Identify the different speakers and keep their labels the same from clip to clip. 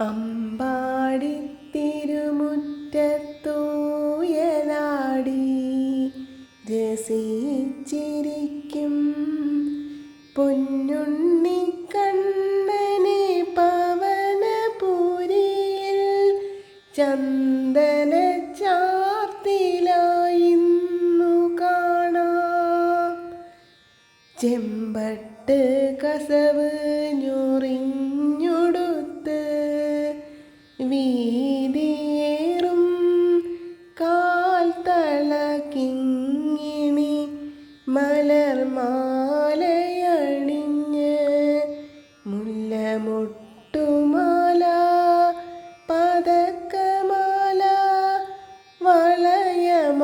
Speaker 1: അമ്പാടി തിരുമുറ്റത്തൂയലാടി രസിച്ചിരിക്കും പൊന്നുണ്ണിക്കണ്ണനെ പവനപുരിയിൽ ചന്ദന ചാർത്തിലായിന്നു കാണാം. ചെമ്പട്ട് കസവ് ഞൊറിഞ്ഞൊടുത്ത് വീതിയേറും കാൽത്തള കിങ്ങിണി മലർമാലയണിഞ്ഞ് മുല്ലമൊട്ടുമാല പതക്കമാല വളയമാലയ്ക്കും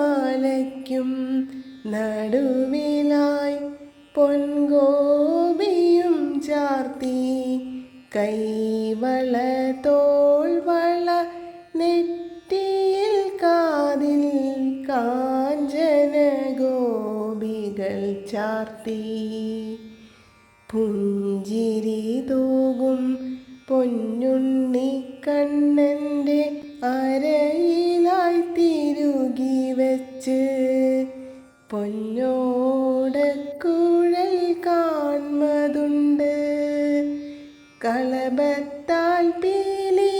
Speaker 1: നടുവിലായി പൊൻഗോപിയും ചാർത്തി കൈവള തോൾവള നെറ്റിയിൽ കാതിൽ കാഞ്ചന ഗോപികൾ ചാർത്തി പുഞ്ചിരി തൂകും പൊന്നുണ്ണിക്കണ്ണൻ്റെ അരയിലായി തിരുകി വെച്ച് പൊന്നോടക്കുഴൽ കാൺമതുണ്ട്. കളഭത്താൽ പീലി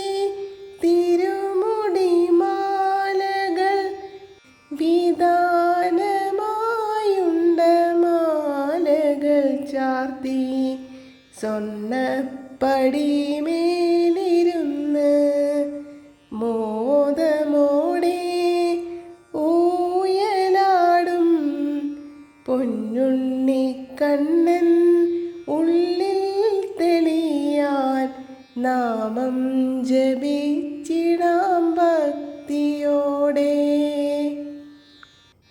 Speaker 1: തിരുമുടി മാലകൾ വിധാനമായുണ്ട മാലകൾ ചാർത്തി സ്വർണ്ണപ്പടിമേലിരുന്ന് മോദമോടെ ഊയലാടും പൊന്നുണ്ണിക്കണ്ണൻ ഉള്ളിൽ തെളിയാൻ നാമം ജപിച്ചിടാം ഭക്തിയോടെ.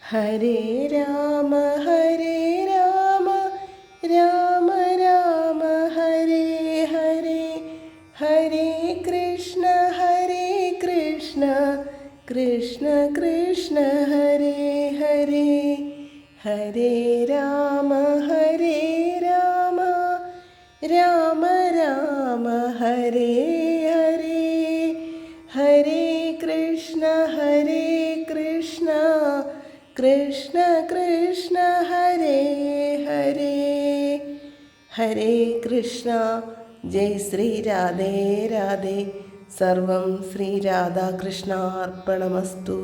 Speaker 1: ഹരേ രാമ ഹരേ രാമ രാമ രാമ ഹരേ ഹരേ ഹരേ കൃഷ്ണ കൃഷ്ണ കൃഷ്ണ ഹരേ ഹരേ ഹരേ രാമ രാമ രാമ ഹരേ ഹരേ ഹരേ കൃഷ്ണ കൃഷ്ണ കൃഷ്ണ ഹരേ ഹരേ ഹരേ കൃഷ്ണ. ജയ് ശ്രീ രാധേ രാധേ. സർവം ശ്രീ രാധാകൃഷ്ണാർപ്പണമസ്തു.